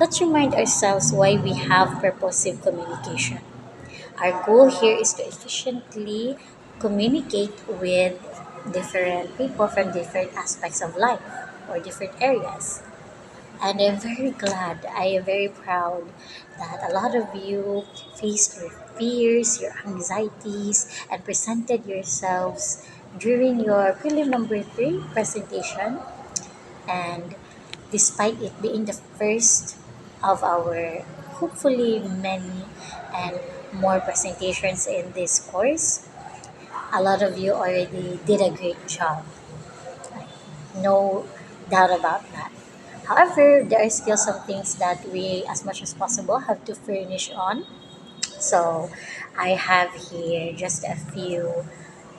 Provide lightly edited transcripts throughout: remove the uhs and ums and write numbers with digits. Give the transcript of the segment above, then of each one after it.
Let's remind ourselves why we have purposive communication. Our goal here is to efficiently communicate with different people from different aspects of life or different areas. And I'm very glad, I am very proud that a lot of you faced your fears, your anxieties, and presented yourselves during your prelim number 3 presentation. And despite it being the first of our hopefully many and more presentations in this course, a lot of you already did a great job. No doubt about that. However, there are still some things that we, as much as possible, have to furnish on. So, I have here just a few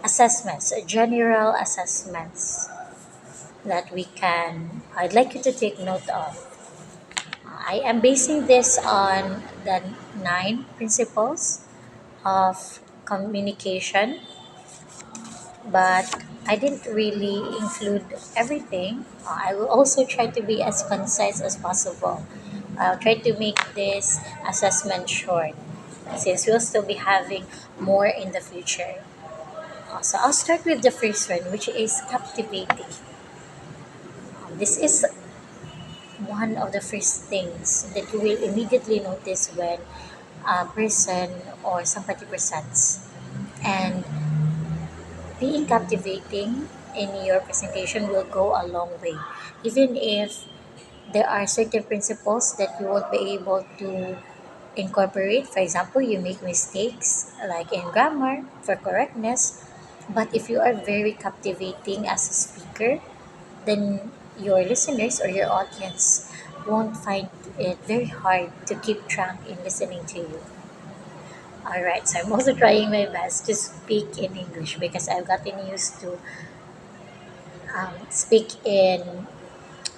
assessments, general assessments that I'd like you to take note of. I am basing this on the 9 principles of communication, but I didn't really include everything. I will also try to be as concise as possible. I'll try to make this assessment short since we'll still be having more in the future. So I'll start with the first one, which is captivating. This is one of the first things that you will immediately notice when a person or somebody presents. And being captivating in your presentation will go a long way. Even if there are certain principles that you won't be able to incorporate, for example, you make mistakes like in grammar for correctness, but if you are very captivating as a speaker, then your listeners or your audience won't find it very hard to keep track in listening to you. All right, so I'm also trying my best to speak in English because I've gotten used to speak in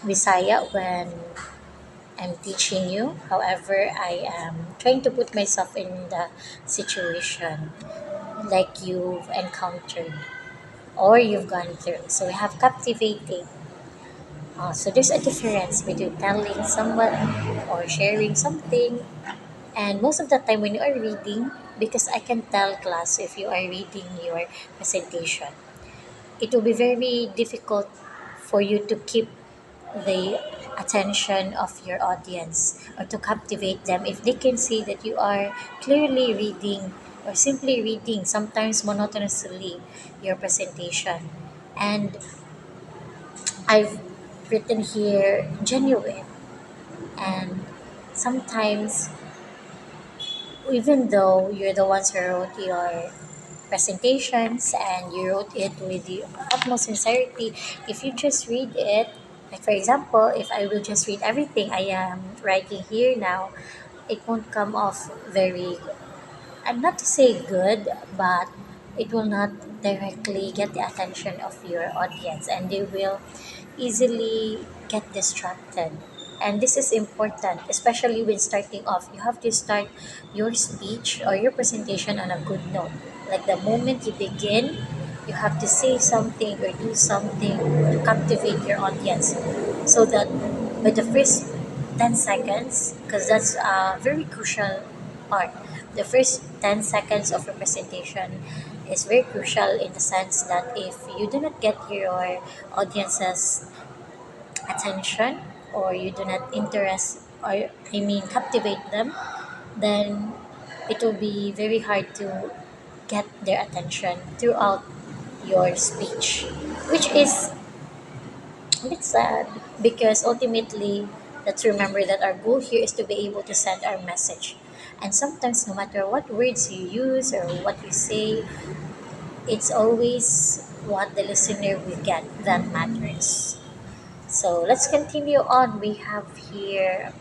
Visaya when I'm teaching you. However, I am trying to put myself in the situation like you've encountered or you've gone through. So we have captivating. So there's a difference between telling someone or sharing something, and most of the time when you are reading, because I can tell class if you are reading your presentation, it will be very difficult for you to keep the attention of your audience or to captivate them if they can see that you are clearly reading or simply reading, sometimes monotonously, your presentation. And I've written here genuine, and sometimes even though you're the ones who wrote your presentations and you wrote it with the utmost sincerity, if you just read it, like for example, if I will just read everything I am writing here now, it won't come off very, I'm not to say good, but it will not directly get the attention of your audience and they will easily get distracted. And this is important, especially when starting off. You have to start your speech or your presentation on a good note. Like the moment you begin, you have to say something or do something to captivate your audience so that by the first 10 seconds, because that's a very crucial part. The first 10 seconds of your presentation is very crucial in the sense that if you do not get your audience's attention or you do not interest or I mean captivate them, then it will be very hard to get their attention throughout your speech, which is a bit sad because ultimately let's remember that our goal here is to be able to send our message. And sometimes no matter what words you use or what you say, it's always what the listener will get that matters. So let's continue on. We have here,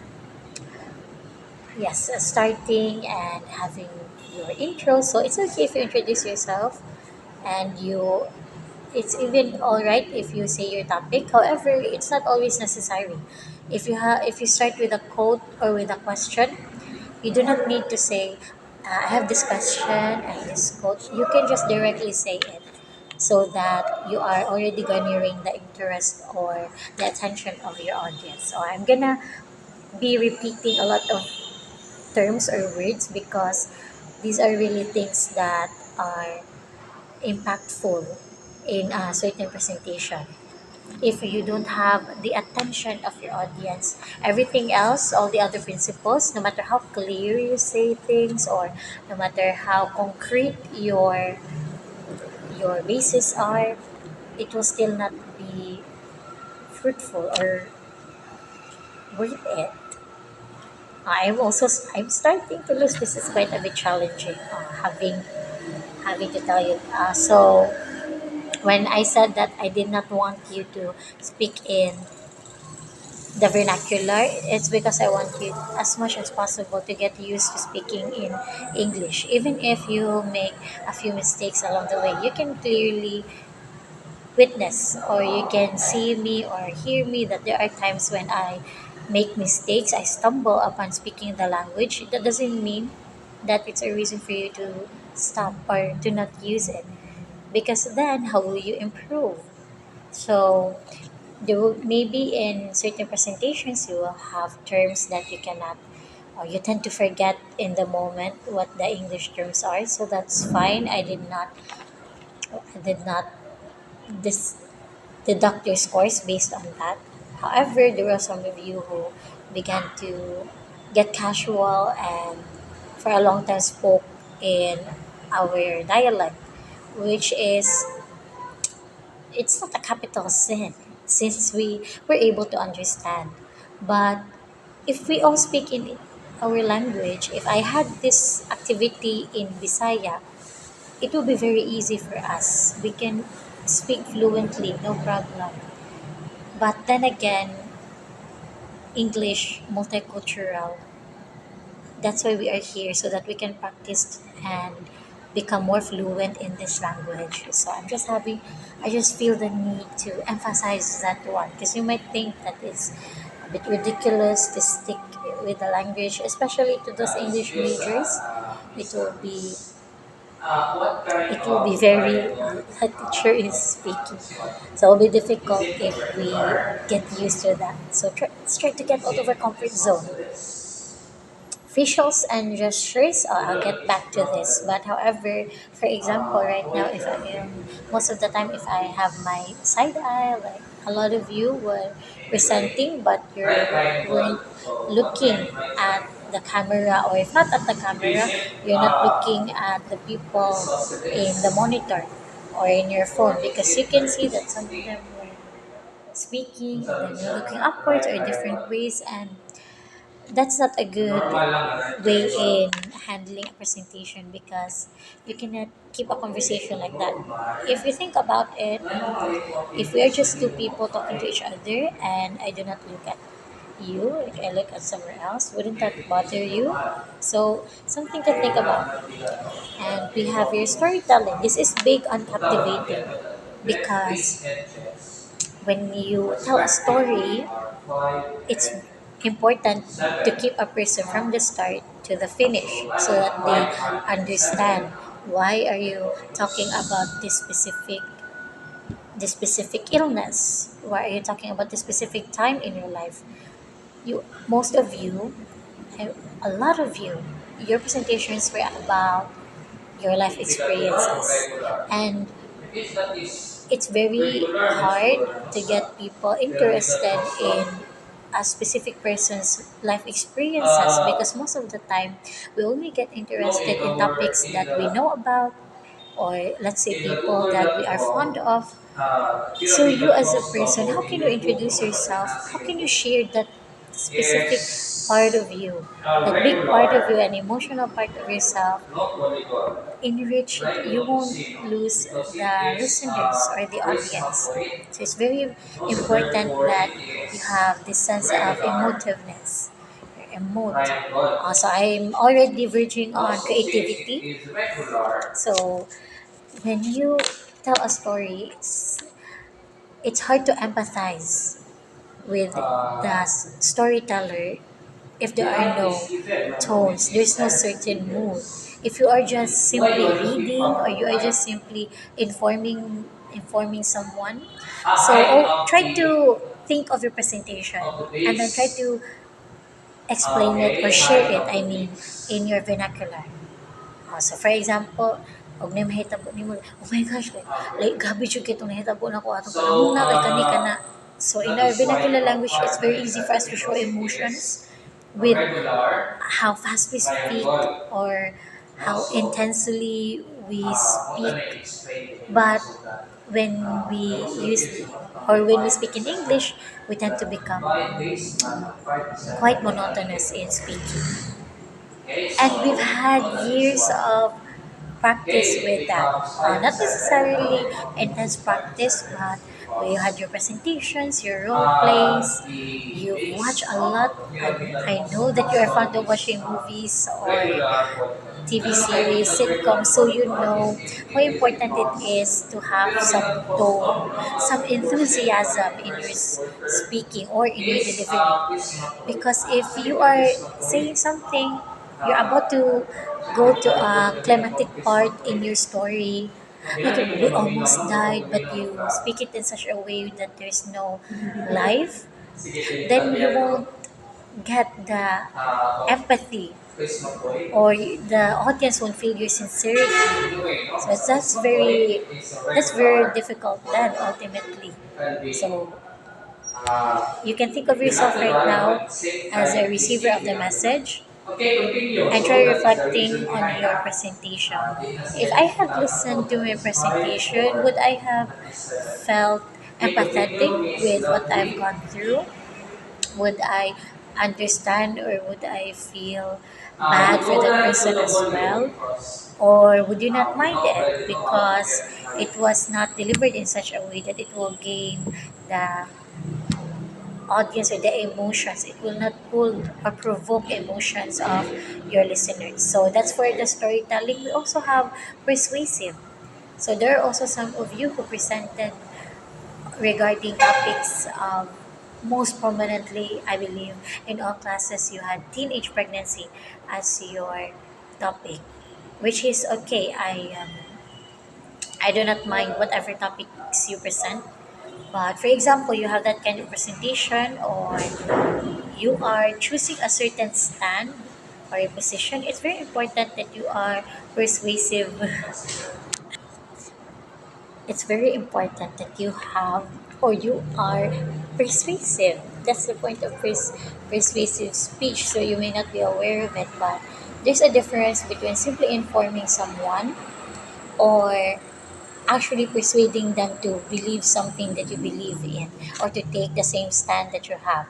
yes, starting and having your intro. So it's okay if you introduce yourself and you, it's even all right if you say your topic. However, it's not always necessary. If you start with a quote or with a question, you do not need to say, I have this question and this quote. You can just directly say it so that you are already garnering the interest or the attention of your audience. So I'm gonna be repeating a lot of terms or words because these are really things that are impactful in a certain presentation. If you don't have the attention of your audience, everything else, all the other principles, no matter how clear you say things or no matter how concrete your bases are, it will still not be fruitful or worth it. I'm starting to lose. This is quite a bit challenging. Having to tell you. So when I said that I did not want you to speak in the vernacular, it's because I want you as much as possible to get used to speaking in English. Even if you make a few mistakes along the way, you can clearly witness or you can see me or hear me that there are times when I make mistakes, I stumble upon speaking the language. That doesn't mean that it's a reason for you to stop or to not use it because then how will you improve? So there will maybe in certain presentations you will have terms that you cannot or you tend to forget in the moment what the English terms are. So that's fine. I did not this deduct your scores based on that. However, there were some of you who began to get casual and for a long time spoke in our dialect, which is it's not a capital sin since we were able to understand. But if we all speak in our language, if I had this activity in Bisaya, it will be very easy for us. We can speak fluently, no problem. But then again, English, multicultural, that's why we are here so that we can practice and become more fluent in this language. So I just feel the need to emphasize that one because you might think that it's a bit ridiculous to stick with the language, especially to those English majors. It will be it will be very the teacher is speaking, so it'll be difficult if we get used to that. So let's try to get out of our comfort zone. Facials and gestures, I'll get back to this. But however, for example, right now, if I am most of the time, if I have my side eye, like a lot of you were presenting, but you weren't looking at the camera, or if not at the camera, you're not looking at the people in the monitor or in your phone because you can see that some of them were speaking and then you're looking upwards or different ways and that's not a good way in handling a presentation because you cannot keep a conversation like that. If you think about it, if we are just two people talking to each other and I do not look at you, like I look at somewhere else, wouldn't that bother you? So, something to think about. And we have your storytelling. This is big on captivating because when you tell a story, it's important to keep a person from the start to the finish so that they understand why are you talking about this specific illness, why are you talking about this specific time in your life. You most of you a lot of you, your presentations were about your life experiences and it's very hard to get people interested in a specific person's life experiences because most of the time we only get interested in topics that we know about or let's say people that we are fond of. So you as a person, how can you introduce yourself? How can you share that specific part of you, that big part of you, an emotional part of yourself enriched, you won't lose the listeners or the audience. So it's very important that you have this sense of emotiveness. Emote. So I'm already verging on creativity. So when you tell a story, it's hard to empathize with the storyteller if there are no tones, there's no certain mood. If you are just simply reading or you are just simply informing someone, so try to think of your presentation and then try to explain it or share it, I mean, in your vernacular. So for example, og na mahitabo nimo, oh my gosh, like gabi jud kay itong nahitabo na ko atong panahona kay kani kana. So in our vernacular language, it's very easy for us to show emotions with how fast we speak or how intensely we speak. But when we use or when we speak in English, we tend to become quite monotonous in speaking. And we've had years of practice with that. Not necessarily intense practice, but where you had your presentations, your role plays, you've watched a lot. I know that you are fond of watching movies or TV series, sitcoms, so you know how important it is to have some tone, some enthusiasm in your speaking or in your delivery. Because if you are saying something, you're about to go to a climatic part in your story, like we almost died, but you speak it in such a way that there's no life, then you won't get the empathy or the audience won't feel your sincerity. So that's very difficult then ultimately. So you can think of yourself right now as a receiver of the message and try reflecting on your presentation. If I had listened to my presentation, would I have felt empathetic with what I've gone through? Would I understand or would I feel bad for that person as well? Or would you not mind it because it was not delivered in such a way that it will gain the audience or the emotions? It will not pull or provoke emotions of your listeners. So that's for the storytelling. We also have persuasive. So there are also some of you who presented regarding topics, most prominently, I believe, in all classes, you had teenage pregnancy as your topic, which is okay. I do not mind whatever topics you present. But for example, you have that kind of presentation, or you are choosing a certain stand or a position. It's very important that you are persuasive. It's very important that you have or you are persuasive. That's the point of persuasive speech. So you may not be aware of it, but there's a difference between simply informing someone or actually persuading them to believe something that you believe in or to take the same stand that you have.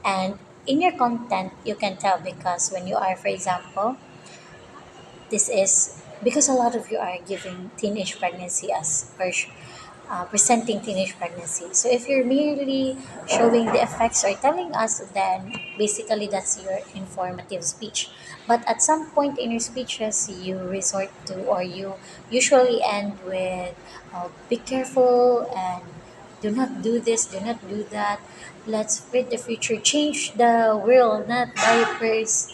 And in your content, you can tell because when you are, for example, this is because a lot of you are giving teenage pregnancy as presenting teenage pregnancy. So if you're merely showing the effects or telling us, then basically that's your informative speech. But at some point in your speeches, you resort to or you usually end with, be careful and do not do this, do not do that. Let's fit the future, change the world, not diapers,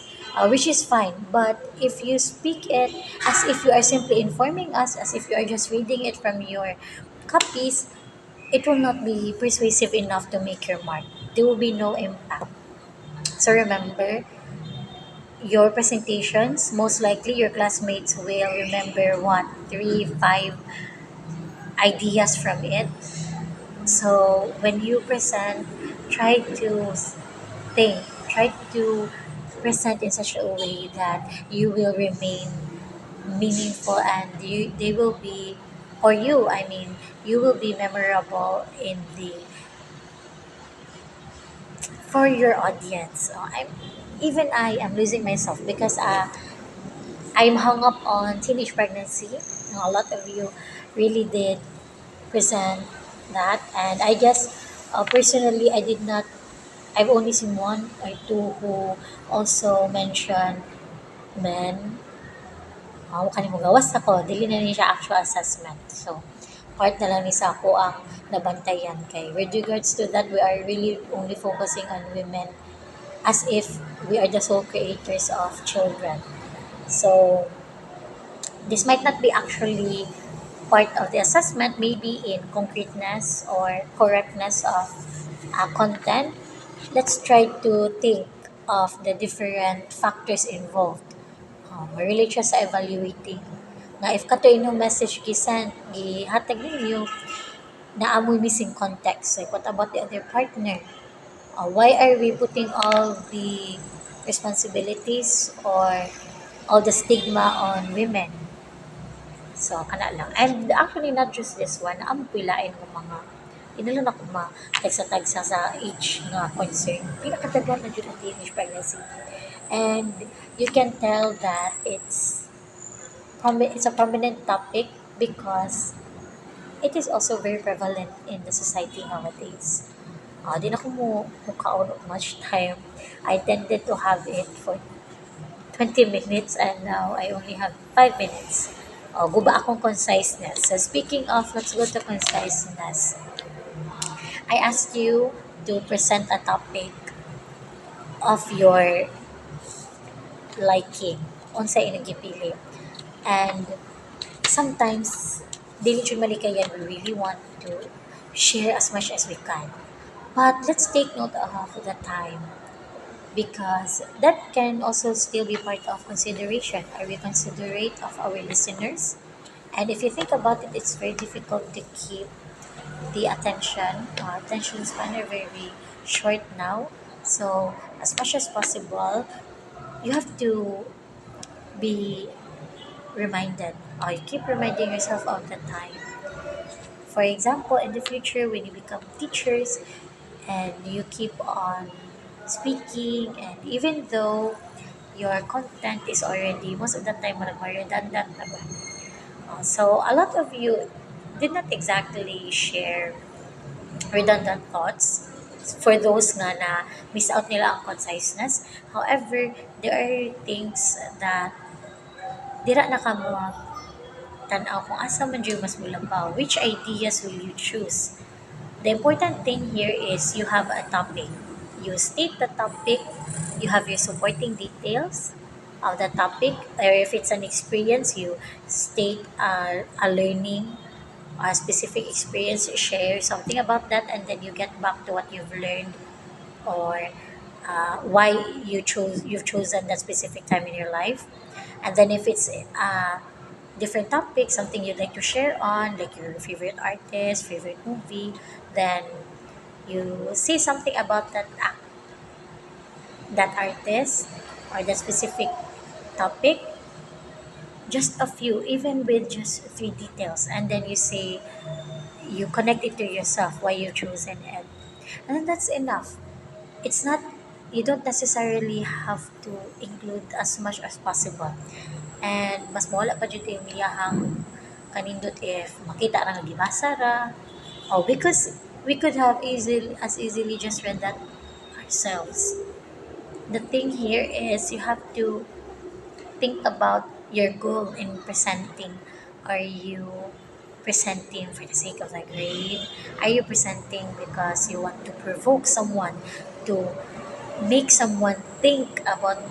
which is fine. But if you speak it as if you are simply informing us, as if you are just reading it from your copies, it will not be persuasive enough to make your mark. There will be no impact. So remember, your presentations, most likely your classmates will remember what, three, five ideas from it. So when you present, try to think, try to present in such a way that you will remain meaningful and they will be, or you, I mean, you will be memorable in the for your audience. Even I am losing myself because I'm hung up on teenage pregnancy. A lot of you really did present that, and I guess personally, I did not. I've only seen one or two who also mentioned men. Kani mo gawas ako, dili na ni siya actual assessment. So, part na lang ni sa ako ang nabantayan kay. With regards to that, we are really only focusing on women as if we are the sole creators of children. So, this might not be actually part of the assessment, maybe in concreteness or correctness of content. Let's try to think. of the different factors involved. Really siya sa evaluating nga if kato inyong message gisend gihatag ninyo na amoy missing context. Like what about the other partner? Why are we putting all the responsibilities or all the stigma on women? So, kana lang. And actually, not just this one, ang pilain ng mga inalo na ko tagsa-tagsa sa age nga concern. Pinakatagal na dyan ang teenage pregnancy. And you can tell that it's a prominent topic because it is also very prevalent in the society nowadays. Di na ko mukaon much time. I tended to have it for 20 minutes and now I only have 5 minutes. Guba akong conciseness. So speaking of, let's go to conciseness. I asked you to present a topic of your liking. Unsay inyong gipili. And sometimes, dili jud malikayan, we really want to share as much as we can. But let's take note of the time because that can also still be part of consideration. Are we considerate of our listeners? And if you think about it, it's very difficult to keep the attention. Attention span are very short now. So as much as possible, you have to be reminded. Or you keep reminding yourself all the time. For example, in the future, when you become teachers and you keep on speaking, and even though your content is already most of the time redundant na ba? So a lot of you did not exactly share redundant thoughts for those nga na miss out nila ang conciseness. However, there are things that dira na ka mo tanaw kung asa man dyan mas mulabaw. Which ideas will you choose? The important thing here is you have a topic. You state the topic, you have your supporting details of the topic, or if it's an experience, you state a learning, a specific experience, share something about that, and then you get back to what you've learned or why you've chosen that specific time in your life. And then if it's a different topic, something you'd like to share on, like your favorite artist, favorite movie, then you say something about that artist or that specific topic, just a few, even with just three details, and then you say you connect it to yourself why you chosen it, and then that's enough. It's not You don't necessarily have to include as much as possible. And mas mawala pa jud yung iyahang kanindot if makita ra nga gibasa ra. Oh, because we could have easily just read that ourselves. The thing here is you have to think about your goal in presenting. Are you presenting for the sake of the grade? Are you presenting because you want to provoke someone, to make someone think about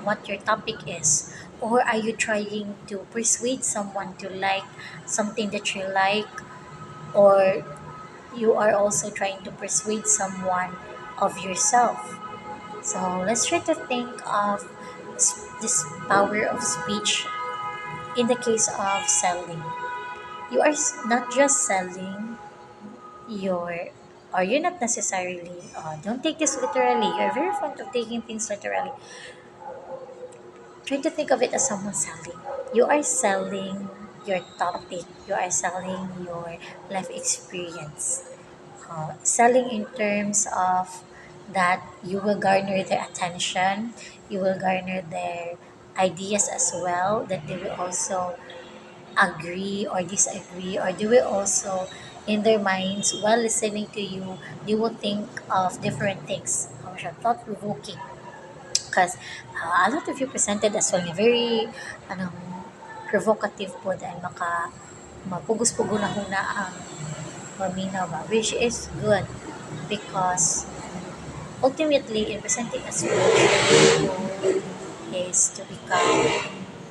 what your topic is? Or are you trying to persuade someone to like something that you like? Or you are also trying to persuade someone of yourself? So let's try to think of this power of speech in the case of selling. You are not just selling your, or you're not necessarily, don't take this literally. You're very fond of taking things literally. Try to think of it as someone selling. You are selling your topic, you are selling your life experience. Selling in terms of that you will garner their attention, you will garner their ideas as well, that they will also agree or disagree, or they will also, in their minds, while listening to you, they will think of different things. Thought provoking. Because a lot of you presented as well, very anong, provocative po dahil mapugos-pugo na huna ang paminaw ba, which is good because ultimately in presenting a speech, the goal is to become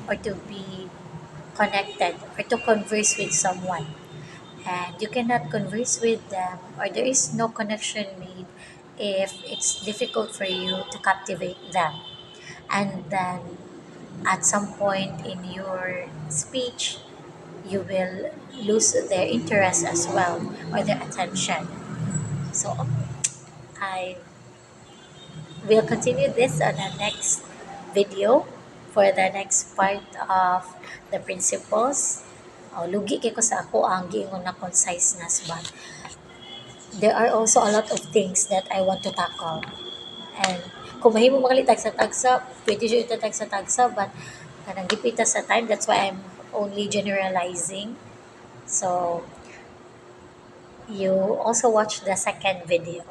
or to be connected or to converse with someone, and you cannot converse with them or there is no connection made if it's difficult for you to captivate them, and then at some point in your speech you will lose their interest as well, or their attention. So I will continue this on the next video for the next part of the principles. Lugi kay ko sa ako ang giingon na conciseness, but there are also a lot of things that I want to tackle. And kung mahimo makalitag sa tagsa, pwede siya itatag sa tagsa, but kanang gipita sa time, that's why I'm only generalizing. So you also watch the second video.